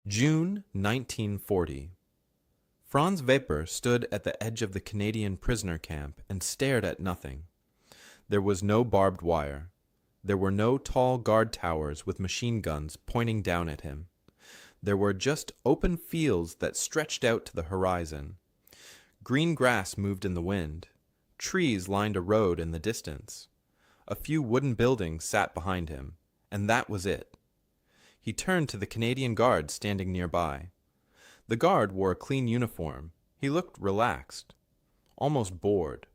June 1940. Franz Weber stood at the edge of the Canadian prisoner camp and stared at nothing. There was no barbed wire. There were no tall guard towers with machine guns pointing down at him. There were just open fields that stretched out to the horizon. Green grass moved in the wind. Trees lined a road in the distance. A few wooden buildings sat behind him, and that was it. He turned to the Canadian guard standing nearby. The guard wore a clean uniform. He looked relaxed, almost bored.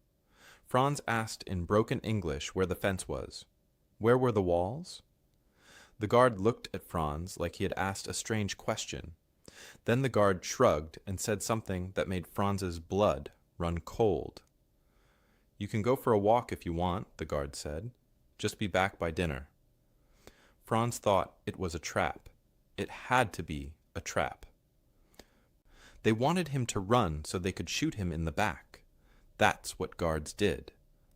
Franz asked in broken English where the fence was. Where were the walls? The guard looked at Franz like he had asked a strange question. Then the guard shrugged and said something that made Franz's blood run cold. "You can go for a walk if you want," the guard said. "Just be back by dinner." Franz thought it was a trap. It had to be a trap. They wanted him to run so they could shoot him in the back. That's what guards did.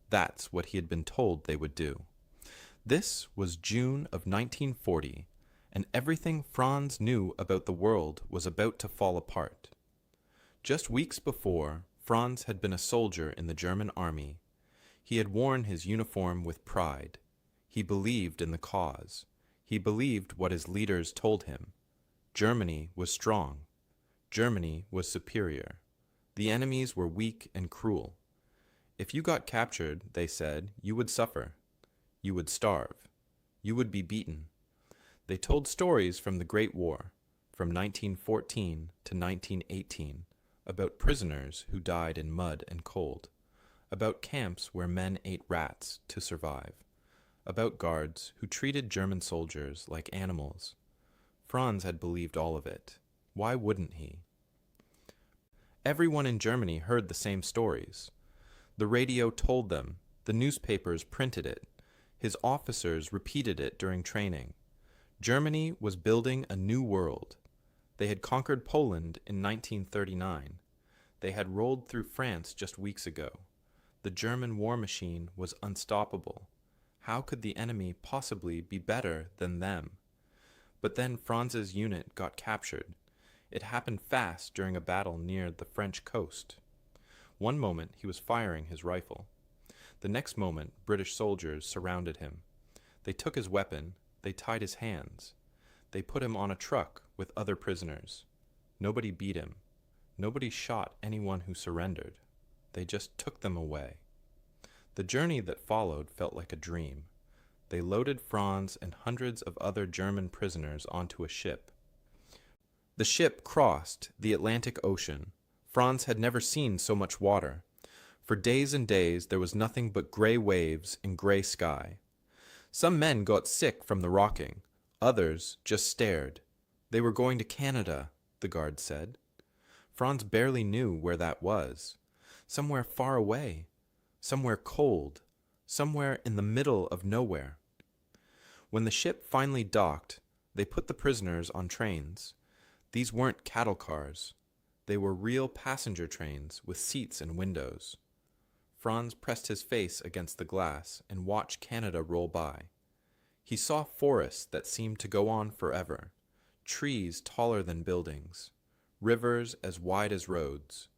That's what he had been told they would do. This was June of 1940, and everything Franz knew about the world was about to fall apart. Just weeks before, Franz had been a soldier in the German army. He had worn his uniform with pride. He believed in the cause. He believed what his leaders told him. Germany was strong. Germany was superior. The enemies were weak and cruel. If you got captured, they said, you would suffer. You would starve. You would be beaten. They told stories from the Great War, from 1914 to 1918, about prisoners who died in mud and cold, about camps where men ate rats to survive, about guards who treated German soldiers like animals. Franz had believed all of it. Why wouldn't he? Everyone in Germany heard the same stories. The radio told them. The newspapers printed it. His officers repeated it during training. Germany was building a new world. They had conquered Poland in 1939. They had rolled through France just weeks ago. The German war machine was unstoppable. How could the enemy possibly be better than them? But then Franz's unit got captured. It happened fast during a battle near the French coast. One moment he was firing his rifle. The next moment British soldiers surrounded him. They took his weapon. They tied his hands. They put him on a truck with other prisoners. Nobody beat him. Nobody shot anyone who surrendered. They just took them away. The journey that followed felt like a dream. They loaded Franz and hundreds of other German prisoners onto a ship. The ship crossed the Atlantic Ocean. Franz had never seen so much water. For days and days there was nothing but gray waves and gray sky. Some men got sick from the rocking. Others just stared. They were going to Canada, the guard said. Franz barely knew where that was. Somewhere far away. Somewhere cold. Somewhere in the middle of nowhere. When the ship finally docked, they put the prisoners on trains. These weren't cattle cars. They were real passenger trains with seats and windows. Franz pressed his face against the glass and watched Canada roll by. He saw forests that seemed to go on forever, trees taller than buildings, rivers as wide as roads,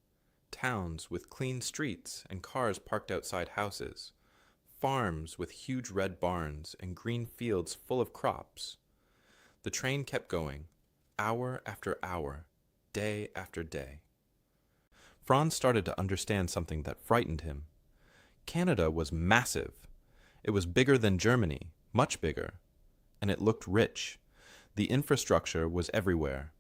towns with clean streets and cars parked outside houses, farms with huge red barns and green fields full of crops. The train kept going, hour after hour, day after day. Franz started to understand something that frightened him. Canada was massive. It was bigger than Germany, much bigger, and it looked rich. The infrastructure was everywhere.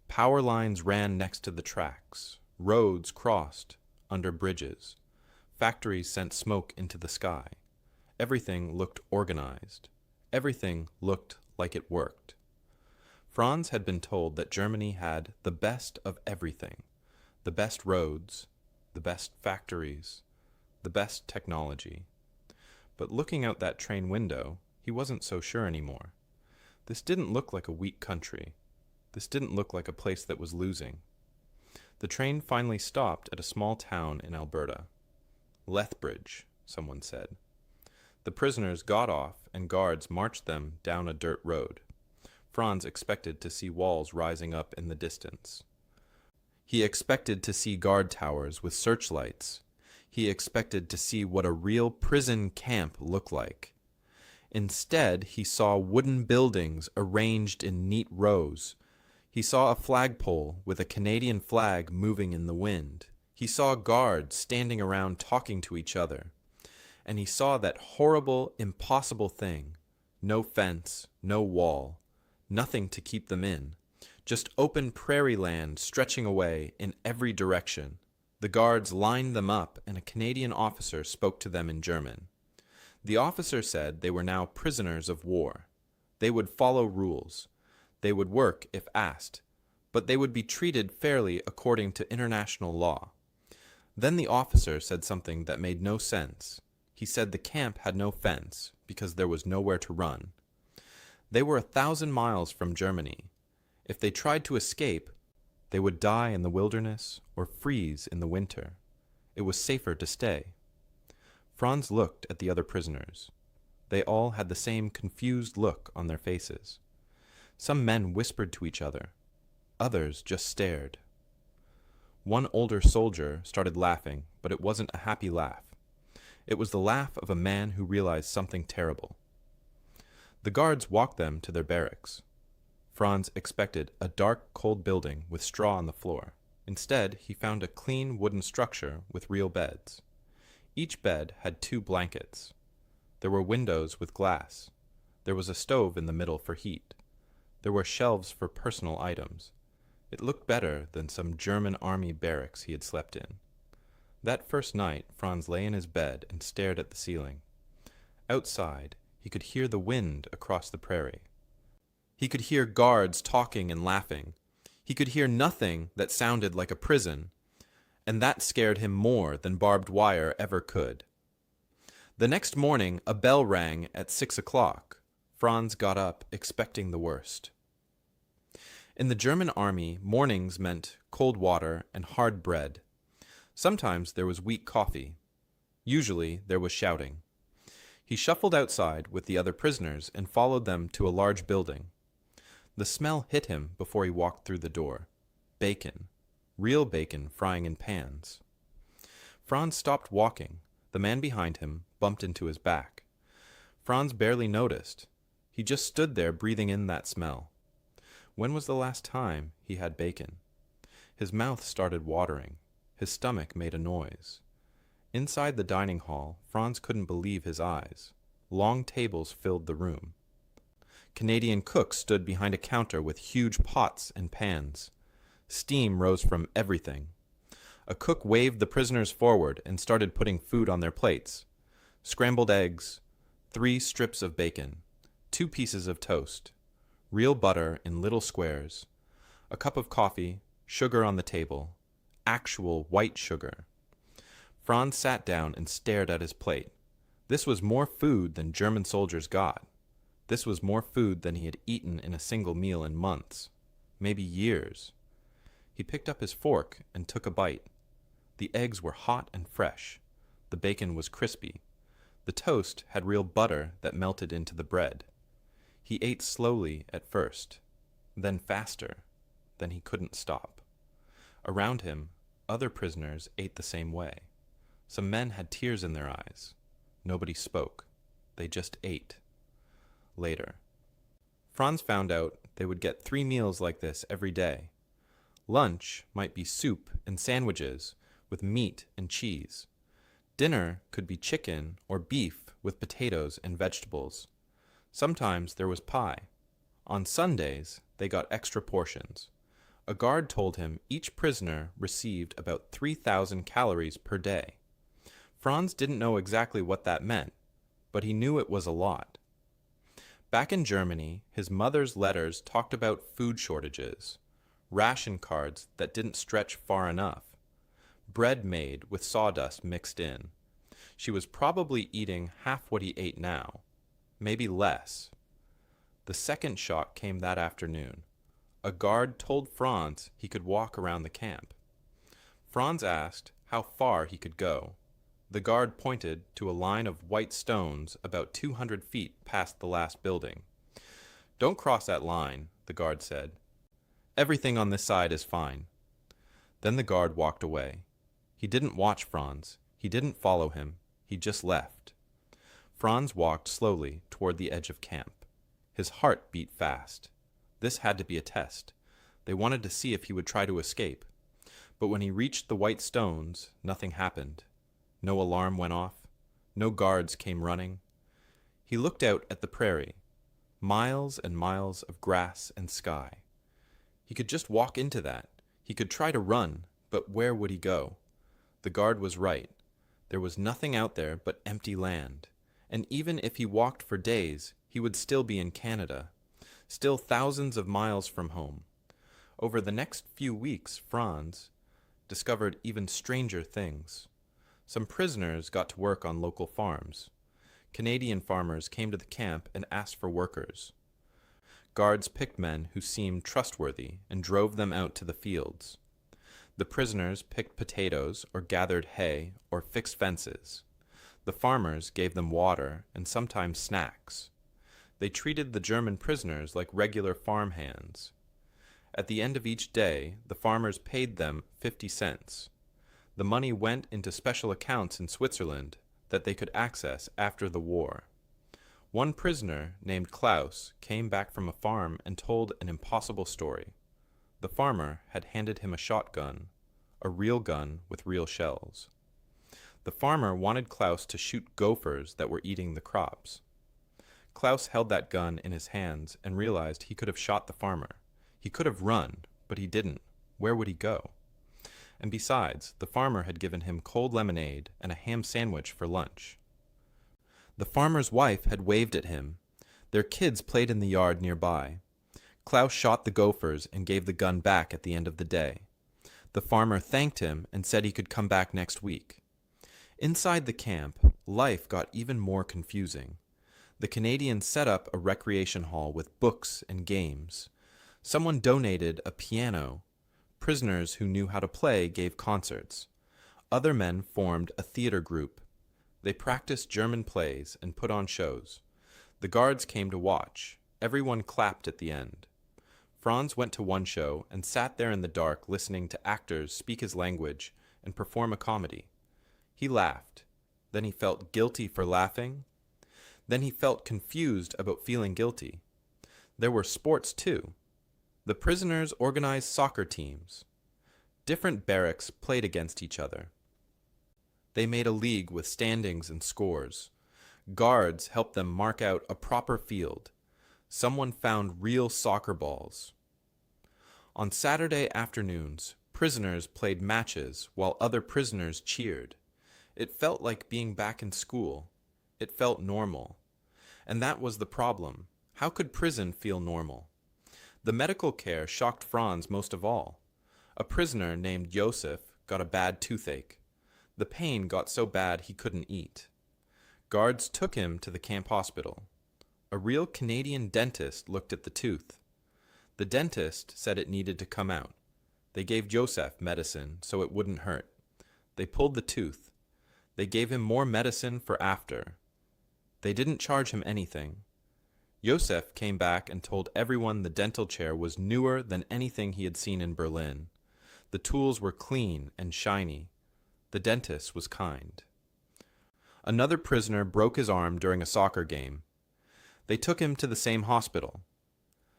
Power lines ran next to the tracks. Roads crossed under bridges. Factories sent smoke into the sky. Everything looked organized. Everything looked like it worked. Franz had been told that Germany had the best of everything. The best roads, the best factories, the best technology. But looking out that train window, he wasn't so sure anymore. This didn't look like a weak country. This didn't look like a place that was losing. The train finally stopped at a small town in Alberta. Lethbridge, someone said. The prisoners got off and guards marched them down a dirt road. Franz expected to see walls rising up in the distance. He expected to see guard towers with searchlights. He expected to see what a real prison camp looked like. Instead, he saw wooden buildings arranged in neat rows. He saw a flagpole with a Canadian flag moving in the wind. He saw guards standing around talking to each other. And he saw that horrible, impossible thing. No fence, no wall, nothing to keep them in. Just open prairie land stretching away in every direction. The guards lined them up, and a Canadian officer spoke to them in German. The officer said they were now prisoners of war. They would follow rules. They would work if asked, but they would be treated fairly according to international law. Then the officer said something that made no sense. He said the camp had no fence because there was nowhere to run. They were 1,000 miles from Germany. If they tried to escape, they would die in the wilderness or freeze in the winter. It was safer to stay. Franz looked at the other prisoners. They all had the same confused look on their faces. Some men whispered to each other. Others just stared. One older soldier started laughing, but it wasn't a happy laugh. It was the laugh of a man who realized something terrible. The guards walked them to their barracks. Franz expected a dark, cold building with straw on the floor. Instead, he found a clean wooden structure with real beds. Each bed had 2 blankets. There were windows with glass. There was a stove in the middle for heat. There were shelves for personal items. It looked better than some German army barracks he had slept in. That first night, Franz lay in his bed and stared at the ceiling. Outside, he could hear the wind across the prairie. He could hear guards talking and laughing. He could hear nothing that sounded like a prison, and that scared him more than barbed wire ever could. The next morning, a bell rang at 6 o'clock. Franz got up, expecting the worst. In the German army, mornings meant cold water and hard bread. Sometimes there was weak coffee. Usually there was shouting. He shuffled outside with the other prisoners and followed them to a large building. The smell hit him before he walked through the door. Bacon. Real bacon frying in pans. Franz stopped walking. The man behind him bumped into his back. Franz barely noticed. He just stood there breathing in that smell. When was the last time he had bacon? His mouth started watering. His stomach made a noise. Inside the dining hall, Franz couldn't believe his eyes. Long tables filled the room. Canadian cooks stood behind a counter with huge pots and pans. Steam rose from everything. A cook waved the prisoners forward and started putting food on their plates. Scrambled eggs, 3 strips of bacon, 2 pieces of toast, real butter in little squares, a cup of coffee, sugar on the table, actual white sugar. Franz sat down and stared at his plate. This was more food than German soldiers got. This was more food than he had eaten in a single meal in months, maybe years. He picked up his fork and took a bite. The eggs were hot and fresh. The bacon was crispy. The toast had real butter that melted into the bread. He ate slowly at first, then faster, then he couldn't stop. Around him, other prisoners ate the same way. Some men had tears in their eyes. Nobody spoke. They just ate. Later, Franz found out they would get 3 meals like this every day. Lunch might be soup and sandwiches with meat and cheese. Dinner could be chicken or beef with potatoes and vegetables. Sometimes there was pie. On Sundays, they got extra portions. A guard told him each prisoner received about 3,000 calories per day. Franz didn't know exactly what that meant, but he knew it was a lot. Back in Germany, his mother's letters talked about food shortages, ration cards that didn't stretch far enough, bread made with sawdust mixed in. She was probably eating half what he ate now, maybe less. The second shock came that afternoon. A guard told Franz he could walk around the camp. Franz asked how far he could go. The guard pointed to a line of white stones about 200 feet past the last building. "Don't cross that line," the guard said. "Everything on this side is fine." Then the guard walked away. He didn't watch Franz. He didn't follow him. He just left. Franz walked slowly toward the edge of camp. His heart beat fast. This had to be a test. They wanted to see if he would try to escape. But when he reached the white stones, nothing happened. No alarm went off. No guards came running. He looked out at the prairie. Miles and miles of grass and sky. He could just walk into that. He could try to run, but where would he go? The guard was right. There was nothing out there but empty land. And even if he walked for days, he would still be in Canada, still thousands of miles from home. Over the next few weeks, Franz discovered even stranger things. Some prisoners got to work on local farms. Canadian farmers came to the camp and asked for workers. Guards picked men who seemed trustworthy and drove them out to the fields. The prisoners picked potatoes or gathered hay or fixed fences. The farmers gave them water and sometimes snacks. They treated the German prisoners like regular farm hands. At the end of each day, the farmers paid them 50 cents. The money went into special accounts in Switzerland that they could access after the war. One prisoner named Klaus came back from a farm and told an impossible story. The farmer had handed him a shotgun, a real gun with real shells. The farmer wanted Klaus to shoot gophers that were eating the crops. Klaus held that gun in his hands and realized he could have shot the farmer. He could have run, but he didn't. Where would he go? And besides, the farmer had given him cold lemonade and a ham sandwich for lunch. The farmer's wife had waved at him. Their kids played in the yard nearby. Klaus shot the gophers and gave the gun back at the end of the day. The farmer thanked him and said he could come back next week. Inside the camp, life got even more confusing. The Canadians set up a recreation hall with books and games. Someone donated a piano. Prisoners who knew how to play gave concerts. Other men formed a theater group. They practiced German plays and put on shows. The guards came to watch. Everyone clapped at the end. Franz went to one show and sat there in the dark listening to actors speak his language and perform a comedy. He laughed. Then he felt guilty for laughing. Then he felt confused about feeling guilty. There were sports too. The prisoners organized soccer teams. Different barracks played against each other. They made a league with standings and scores. Guards helped them mark out a proper field. Someone found real soccer balls. On Saturday afternoons, prisoners played matches while other prisoners cheered. It felt like being back in school. It felt normal. And that was the problem. How could prison feel normal? The medical care shocked Franz most of all. A prisoner named Joseph got a bad toothache. The pain got so bad he couldn't eat. Guards took him to the camp hospital. A real Canadian dentist looked at the tooth. The dentist said it needed to come out. They gave Joseph medicine so it wouldn't hurt. They pulled the tooth. They gave him more medicine for after. They didn't charge him anything. Joseph came back and told everyone the dental chair was newer than anything he had seen in Berlin. The tools were clean and shiny. The dentist was kind. Another prisoner broke his arm during a soccer game. They took him to the same hospital.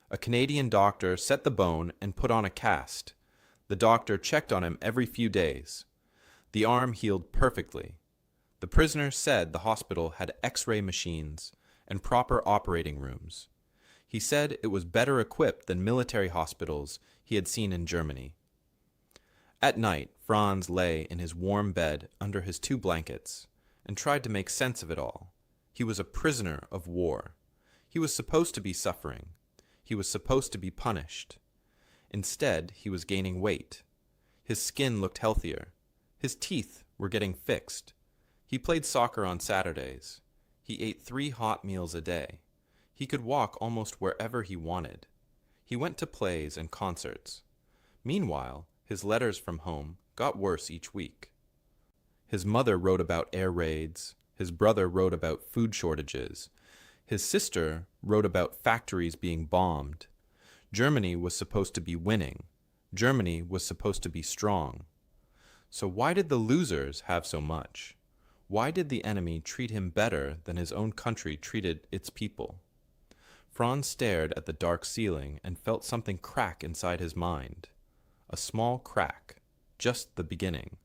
A Canadian doctor set the bone and put on a cast. The doctor checked on him every few days. The arm healed perfectly. The prisoner said the hospital had X-ray machines and proper operating rooms. He said it was better equipped than military hospitals he had seen in Germany. At night, Franz lay in his warm bed under his 2 blankets and tried to make sense of it all. He was a prisoner of war. He was supposed to be suffering. He was supposed to be punished. Instead, he was gaining weight. His skin looked healthier. His teeth were getting fixed. He played soccer on Saturdays. He ate 3 hot meals a day. He could walk almost wherever he wanted. He went to plays and concerts. Meanwhile, his letters from home got worse each week. His mother wrote about air raids. His brother wrote about food shortages. His sister wrote about factories being bombed. Germany was supposed to be winning. Germany was supposed to be strong. So why did the losers have so much? Why did the enemy treat him better than his own country treated its people? Franz stared at the dark ceiling and felt something crack inside his mind. A small crack, just the beginning,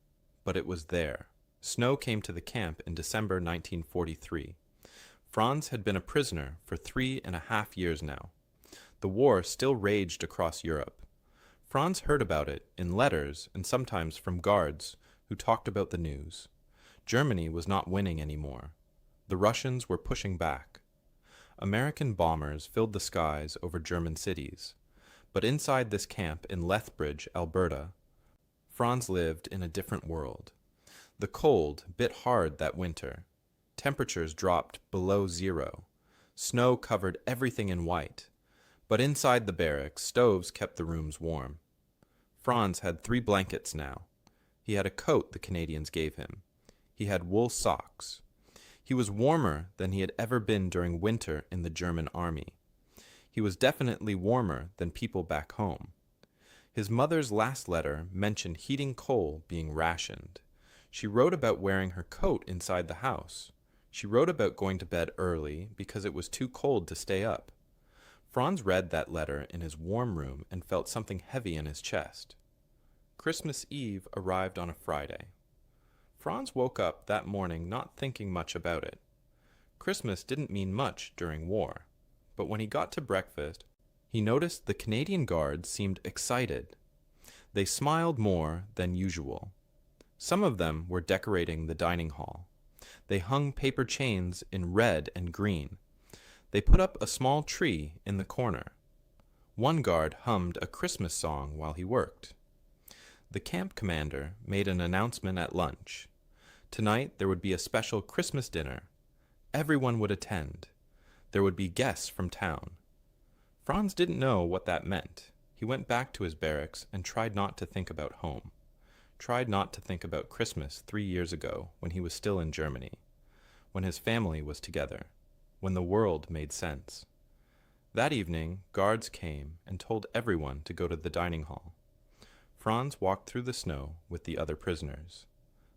but it was there. Snow came to the camp in December 1943. Franz had been a prisoner for 3.5 years now. The war still raged across Europe. Franz heard about it in letters and sometimes from guards who talked about the news. Germany was not winning anymore. The Russians were pushing back. American bombers filled the skies over German cities. But inside this camp in Lethbridge, Alberta, Franz lived in a different world. The cold bit hard that winter. Temperatures dropped below zero. Snow covered everything in white. But inside the barracks, stoves kept the rooms warm. Franz had 3 blankets now. He had a coat the Canadians gave him. He had wool socks. He was warmer than he had ever been during winter in the German army. He was definitely warmer than people back home. His mother's last letter mentioned heating coal being rationed. She wrote about wearing her coat inside the house. She wrote about going to bed early because it was too cold to stay up. Franz read that letter in his warm room and felt something heavy in his chest. Christmas Eve arrived on a Friday. Franz woke up that morning not thinking much about it. Christmas didn't mean much during war, but when he got to breakfast, he noticed the Canadian guards seemed excited. They smiled more than usual. Some of them were decorating the dining hall. They hung paper chains in red and green. They put up a small tree in the corner. One guard hummed a Christmas song while he worked. The camp commander made an announcement at lunch. Tonight there would be a special Christmas dinner. Everyone would attend. There would be guests from town. Franz didn't know what that meant. He went back to his barracks and tried not to think about home. Tried not to think about Christmas 3 years ago when he was still in Germany, when his family was together, when the world made sense. That evening, guards came and told everyone to go to the dining hall. Franz walked through the snow with the other prisoners.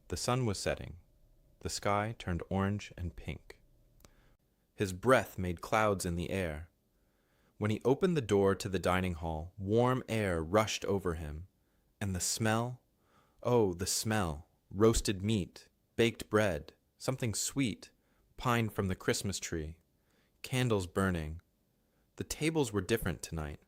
The sun was setting. The sky turned orange and pink. His breath made clouds in the air. When he opened the door to the dining hall, warm air rushed over him, and the smell, oh, the smell, roasted meat, baked bread, something sweet, pine from the Christmas tree, candles burning. The tables were different tonight.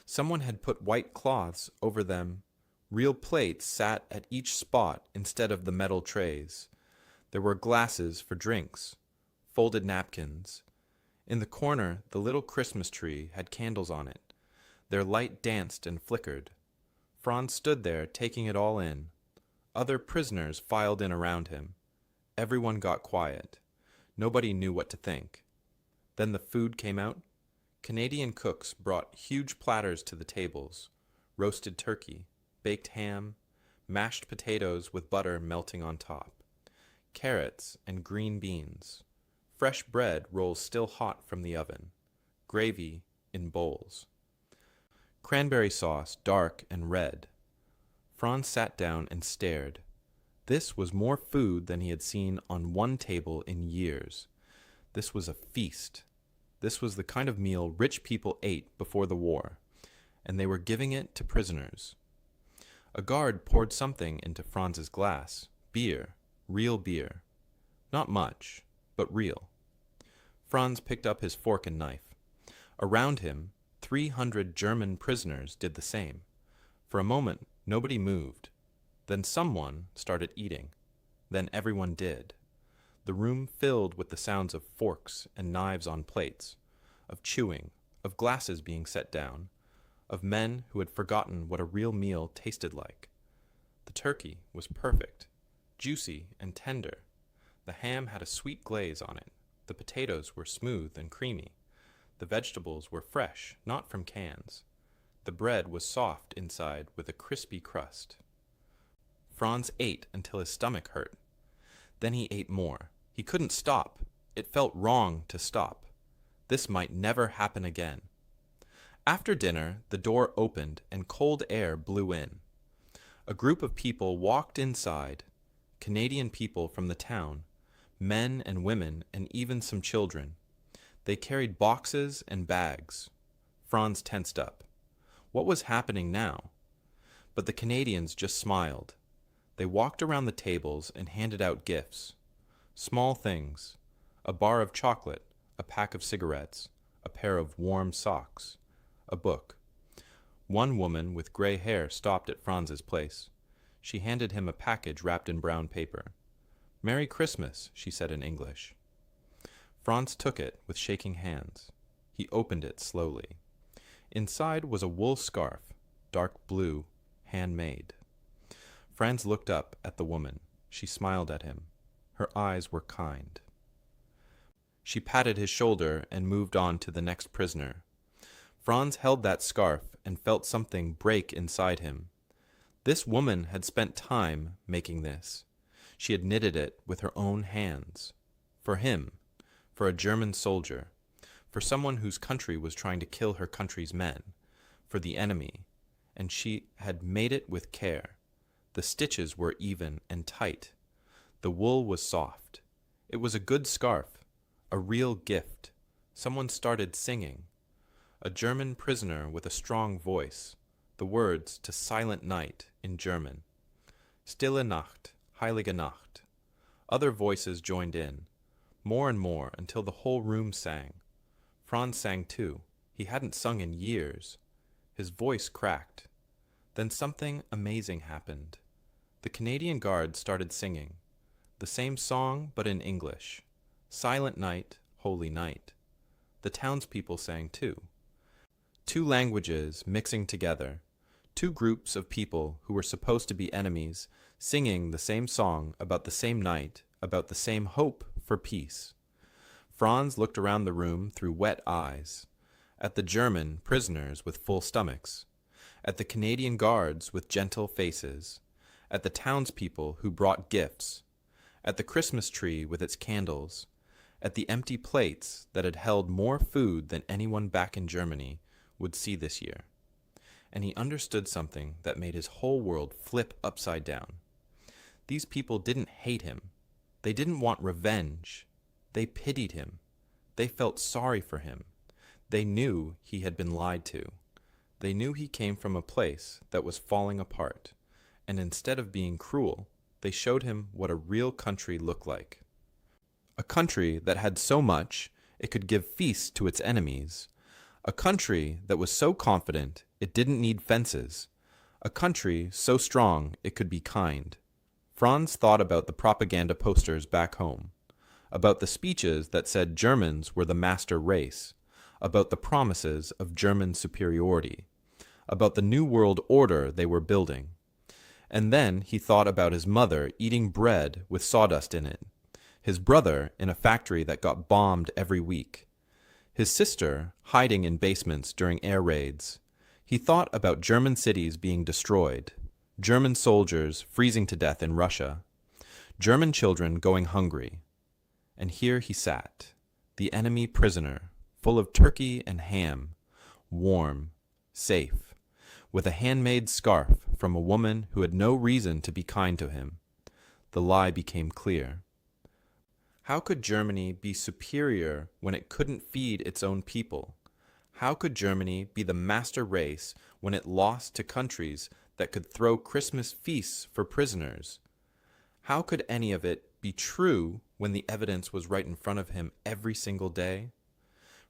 Someone had put white cloths over them. Real plates sat at each spot instead of the metal trays. There were glasses for drinks, folded napkins. In the corner, the little Christmas tree had candles on it. Their light danced and flickered. Franz stood there, taking it all in. Other prisoners filed in around him. Everyone got quiet. Nobody knew what to think. Then the food came out. Canadian cooks brought huge platters to the tables. Roasted turkey, baked ham, mashed potatoes with butter melting on top, carrots and green beans, fresh bread rolls still hot from the oven, gravy in bowls, cranberry sauce dark and red. Franz sat down and stared. This was more food than he had seen on one table in years. This was a feast. This was the kind of meal rich people ate before the war, and they were giving it to prisoners. A guard poured something into Franz's glass, beer, real beer. Not much, but real. Franz picked up his fork and knife. Around him, 300 German prisoners did the same. For a moment, nobody moved. Then someone started eating. Then everyone did. The room filled with the sounds of forks and knives on plates, of chewing, of glasses being set down, of men who had forgotten what a real meal tasted like. The turkey was perfect, juicy and tender. The ham had a sweet glaze on it. The potatoes were smooth and creamy. The vegetables were fresh, not from cans. The bread was soft inside with a crispy crust. Franz ate until his stomach hurt. Then he ate more. He couldn't stop. It felt wrong to stop. This might never happen again. After dinner, the door opened and cold air blew in. A group of people walked inside, Canadian people from the town, men and women and even some children. They carried boxes and bags. Franz tensed up. What was happening now? But the Canadians just smiled. They walked around the tables and handed out gifts. Small things. A bar of chocolate, a pack of cigarettes, a pair of warm socks, a book. One woman with gray hair stopped at Franz's place. She handed him a package wrapped in brown paper. "Merry Christmas," she said in English. Franz took it with shaking hands. He opened it slowly. Inside was a wool scarf, dark blue, handmade. Franz looked up at the woman. She smiled at him. Her eyes were kind. She patted his shoulder and moved on to the next prisoner. Franz held that scarf and felt something break inside him. This woman had spent time making this. She had knitted it with her own hands. For him, for a German soldier, for someone whose country was trying to kill her country's men, for the enemy, and she had made it with care. The stitches were even and tight. The wool was soft. It was a good scarf, a real gift. Someone started singing. A German prisoner with a strong voice, the words to Silent Night in German. Stille Nacht, Heilige Nacht. Other voices joined in, more and more, until the whole room sang. Franz sang too. He hadn't sung in years. His voice cracked. Then something amazing happened. The Canadian Guards started singing. The same song, but in English. Silent Night, Holy Night. The townspeople sang too. Two languages mixing together. Two groups of people who were supposed to be enemies, singing the same song about the same night, about the same hope for peace. Franz looked around the room through wet eyes, at the German prisoners with full stomachs, at the Canadian Guards with gentle faces, at the townspeople who brought gifts, at the Christmas tree with its candles, at the empty plates that had held more food than anyone back in Germany would see this year. And he understood something that made his whole world flip upside down. These people didn't hate him. They didn't want revenge. They pitied him. They felt sorry for him. They knew he had been lied to. They knew he came from a place that was falling apart, and instead of being cruel, they showed him what a real country looked like. A country that had so much it could give feasts to its enemies. A country that was so confident it didn't need fences. A country so strong it could be kind. Franz thought about the propaganda posters back home, about the speeches that said Germans were the master race, about the promises of German superiority, about the new world order they were building. And then he thought about his mother eating bread with sawdust in it, his brother in a factory that got bombed every week, his sister hiding in basements during air raids. He thought about German cities being destroyed, German soldiers freezing to death in Russia, German children going hungry. And here he sat, the enemy prisoner, full of turkey and ham, warm, safe, with a handmade scarf from a woman who had no reason to be kind to him. The lie became clear. How could Germany be superior when it couldn't feed its own people? How could Germany be the master race when it lost to countries that could throw Christmas feasts for prisoners? How could any of it be true when the evidence was right in front of him every single day?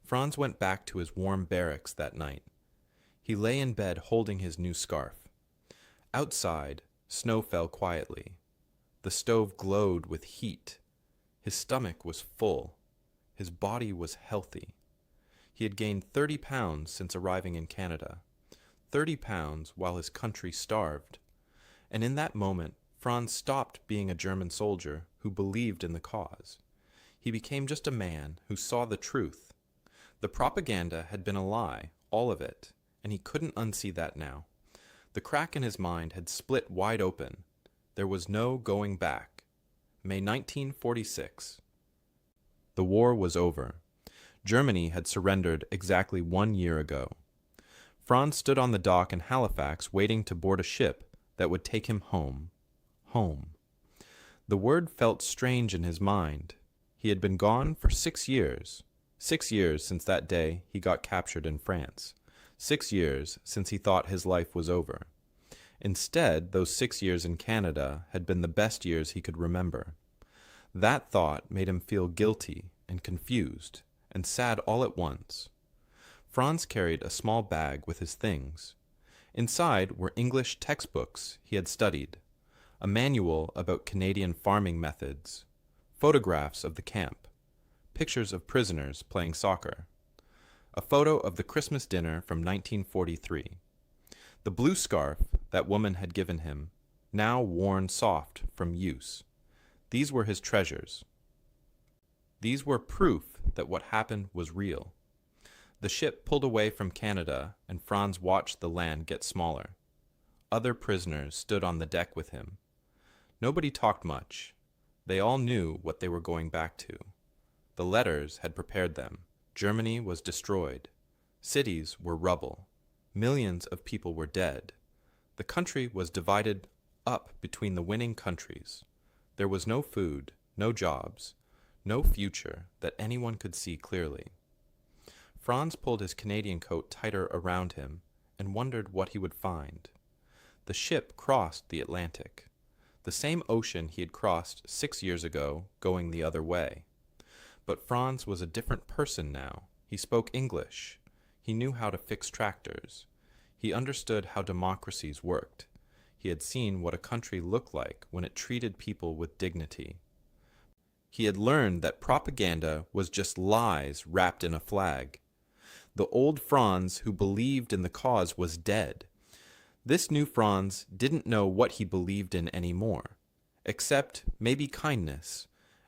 Franz went back to his warm barracks that night. He lay in bed holding his new scarf. Outside, snow fell quietly. The stove glowed with heat. His stomach was full. His body was healthy. He had gained 30 pounds since arriving in Canada. 30 pounds while his country starved. And in that moment, Franz stopped being a German soldier who believed in the cause. He became just a man who saw the truth. The propaganda had been a lie, all of it, and he couldn't unsee that now. The crack in his mind had split wide open. There was no going back. May 1946. The war was over. Germany had surrendered exactly 1 year ago. Franz stood on the dock in Halifax waiting to board a ship that would take him home. Home. The word felt strange in his mind. He had been gone for 6 years. 6 years since that day he got captured in France. 6 years since he thought his life was over. Instead, those 6 years in Canada had been the best years he could remember. That thought made him feel guilty and confused and sad all at once. Franz carried a small bag with his things. Inside were English textbooks he had studied, a manual about Canadian farming methods, photographs of the camp, pictures of prisoners playing soccer, a photo of the Christmas dinner from 1943, the blue scarf that woman had given him, now worn soft from use. These were his treasures. These were proof that what happened was real. The ship pulled away from Canada, and Franz watched the land get smaller. Other prisoners stood on the deck with him. Nobody talked much. They all knew what they were going back to. The letters had prepared them. Germany was destroyed. Cities were rubble. Millions of people were dead. The country was divided up between the winning countries. There was no food, no jobs, no future that anyone could see clearly. Franz pulled his Canadian coat tighter around him and wondered what he would find. The ship crossed the Atlantic, the same ocean he had crossed 6 years ago, going the other way. But Franz was a different person now. He spoke English. He knew how to fix tractors. He understood how democracies worked. He had seen what a country looked like when it treated people with dignity. He had learned that propaganda was just lies wrapped in a flag. The old Franz who believed in the cause was dead. This new Franz didn't know what he believed in anymore, except maybe kindness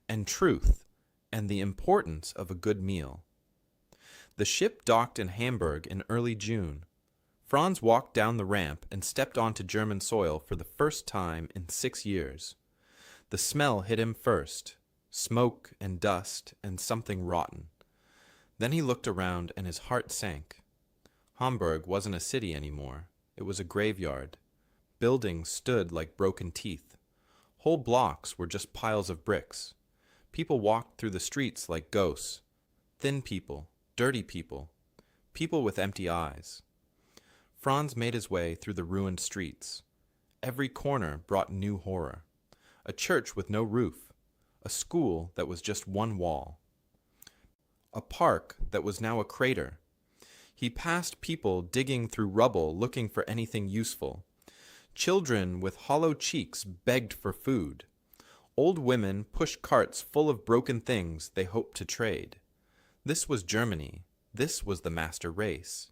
and truth and the importance of a good meal. The ship docked in Hamburg in early June. Franz walked down the ramp and stepped onto German soil for the first time in 6 years. The smell hit him first, smoke and dust and something rotten. Then he looked around and his heart sank. Hamburg wasn't a city anymore. It was a graveyard. Buildings stood like broken teeth. Whole blocks were just piles of bricks. People walked through the streets like ghosts. Thin people, dirty people, people with empty eyes. Franz made his way through the ruined streets. Every corner brought new horror. A church with no roof. A school that was just one wall. A park that was now a crater. He passed people digging through rubble looking for anything useful. Children with hollow cheeks begged for food. Old women pushed carts full of broken things they hoped to trade. This was Germany. This was the master race.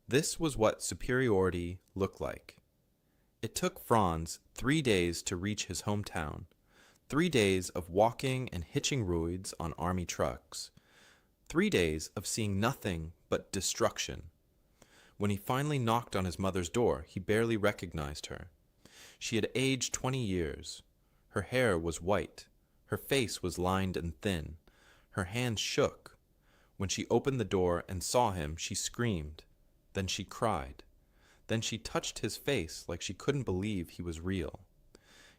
This was what superiority looked like. It took Franz 3 days to reach his hometown. 3 days of walking and hitching roids on army trucks. 3 days of seeing nothing but destruction. When he finally knocked on his mother's door, he barely recognized her. She had aged 20 years. Her hair was white. Her face was lined and thin. Her hands shook. When she opened the door and saw him, she screamed. Then she cried. Then she touched his face like she couldn't believe he was real.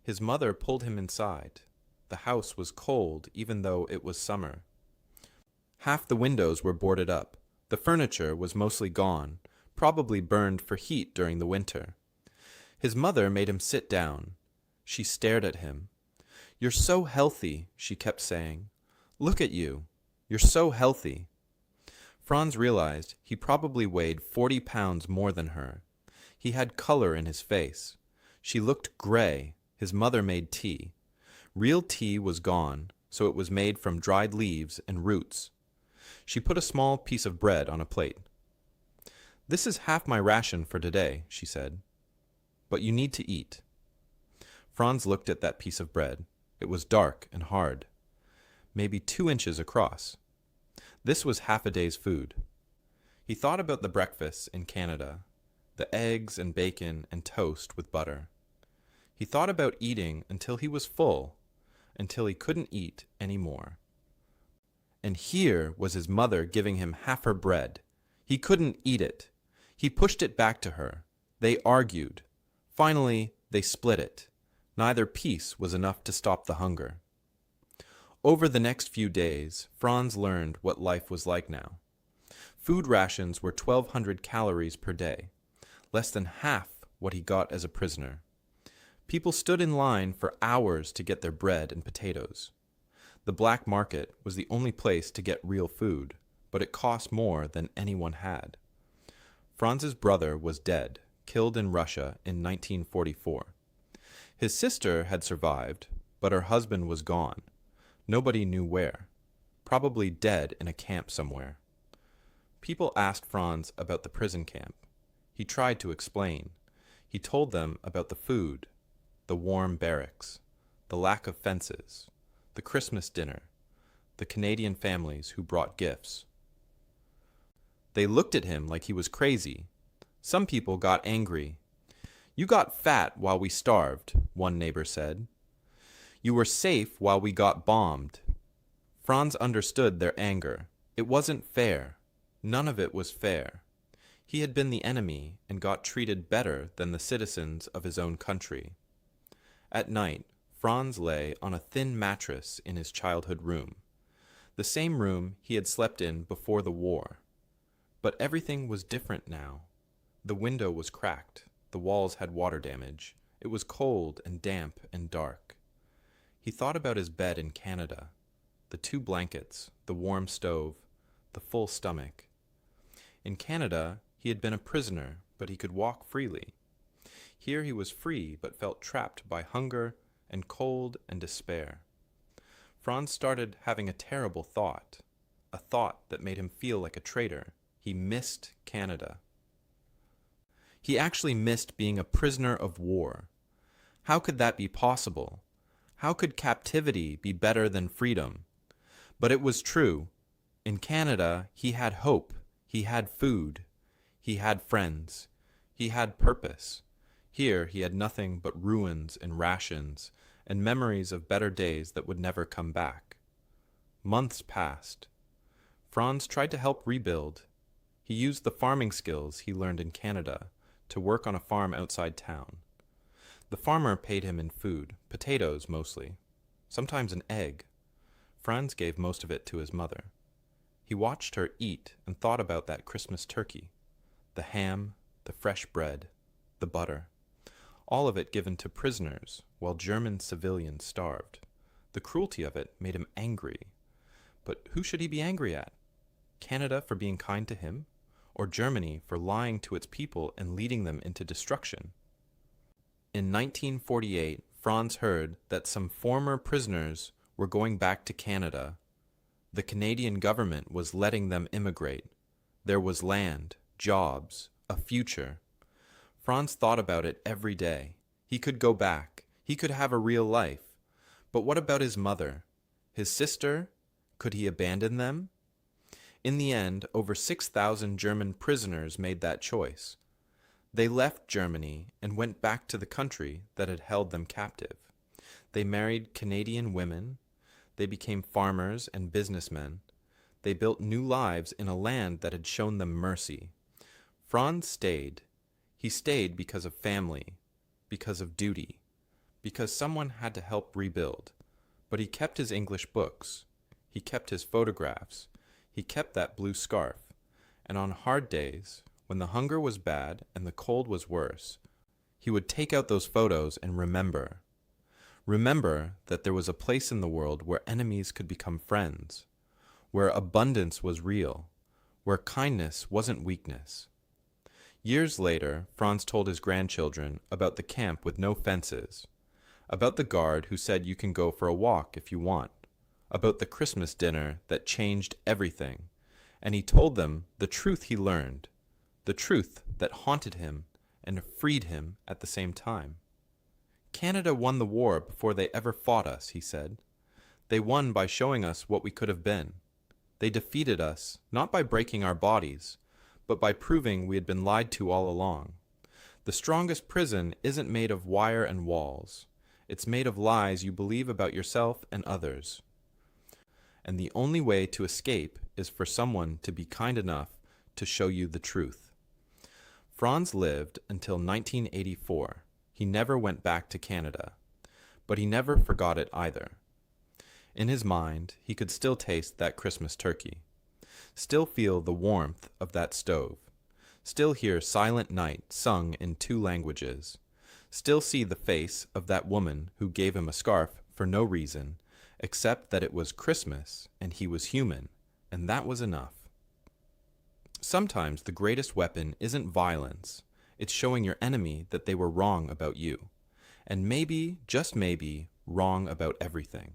His mother pulled him inside. The house was cold even though it was summer. Half the windows were boarded up. The furniture was mostly gone, probably burned for heat during the winter. His mother made him sit down. She stared at him. "You're so healthy," she kept saying. "Look at you. You're so healthy." Franz realized he probably weighed 40 pounds more than her. He had color in his face. She looked gray. His mother made tea. Real tea was gone, so it was made from dried leaves and roots. She put a small piece of bread on a plate. "This is half my ration for today," she said. "But you need to eat." Franz looked at that piece of bread. It was dark and hard, maybe 2 inches across. This was half a day's food. He thought about the breakfasts in Canada, the eggs and bacon and toast with butter. He thought about eating until he was full, until he couldn't eat any more. And here was his mother giving him half her bread. He couldn't eat it. He pushed it back to her. They argued. Finally, they split it. Neither piece was enough to stop the hunger. Over the next few days, Franz learned what life was like now. Food rations were 1,200 calories per day, less than half what he got as a prisoner. People stood in line for hours to get their bread and potatoes. The black market was the only place to get real food, but it cost more than anyone had. Franz's brother was dead, killed in Russia in 1944. His sister had survived, but her husband was gone. Nobody knew where. Probably dead in a camp somewhere. People asked Franz about the prison camp. He tried to explain. He told them about the food, the warm barracks, the lack of fences, the Christmas dinner, the Canadian families who brought gifts. They looked at him like he was crazy. Some people got angry. "You got fat while we starved," one neighbor said. "You were safe while we got bombed." Franz understood their anger. It wasn't fair. None of it was fair. He had been the enemy and got treated better than the citizens of his own country. At night, Franz lay on a thin mattress in his childhood room, the same room he had slept in before the war. But everything was different now. The window was cracked. The walls had water damage. It was cold and damp and dark. He thought about his bed in Canada, the 2 blankets, the warm stove, the full stomach. In Canada, he had been a prisoner, but he could walk freely. Here he was free, but felt trapped by hunger and cold and despair. Franz started having a terrible thought, a thought that made him feel like a traitor. He missed Canada. He actually missed being a prisoner of war. How could that be possible? How could captivity be better than freedom? But it was true. In Canada, he had hope. He had food. He had friends. He had purpose. Here he had nothing but ruins and rations and memories of better days that would never come back. Months passed. Franz tried to help rebuild. He used the farming skills he learned in Canada to work on a farm outside town. The farmer paid him in food, potatoes mostly, sometimes an egg. Franz gave most of it to his mother. He watched her eat and thought about that Christmas turkey, the ham, the fresh bread, the butter, all of it given to prisoners while German civilians starved. The cruelty of it made him angry. But who should he be angry at? Canada for being kind to him? Or Germany for lying to its people and leading them into destruction? In 1948, Franz heard that some former prisoners were going back to Canada. The Canadian government was letting them immigrate. There was land, jobs, a future. Franz thought about it every day. He could go back. He could have a real life. But what about his mother? His sister? Could he abandon them? In the end, over 6,000 German prisoners made that choice. They left Germany and went back to the country that had held them captive. They married Canadian women. They became farmers and businessmen. They built new lives in a land that had shown them mercy. Franz stayed. He stayed because of family, because of duty, because someone had to help rebuild. But he kept his English books. He kept his photographs. He kept that blue scarf. And on hard days, when the hunger was bad and the cold was worse, he would take out those photos and remember. Remember that there was a place in the world where enemies could become friends, where abundance was real, where kindness wasn't weakness. Years later, Franz told his grandchildren about the camp with no fences, about the guard who said you can go for a walk if you want, about the Christmas dinner that changed everything, and he told them the truth he learned, the truth that haunted him and freed him at the same time. Canada won the war before they ever fought us, he said. They won by showing us what we could have been. They defeated us, not by breaking our bodies, but by proving we had been lied to all along. The strongest prison isn't made of wire and walls. It's made of lies you believe about yourself and others. and the only way to escape is for someone to be kind enough to show you the truth. Franz lived until 1984. He never went back to Canada, but he never forgot it either. In his mind, he could still taste that Christmas turkey, still feel the warmth of that stove, still hear Silent Night sung in 2 languages, still see the face of that woman who gave him a scarf for no reason, except that it was Christmas and he was human, and that was enough. Sometimes the greatest weapon isn't violence, it's showing your enemy that they were wrong about you, and maybe, just maybe, wrong about everything.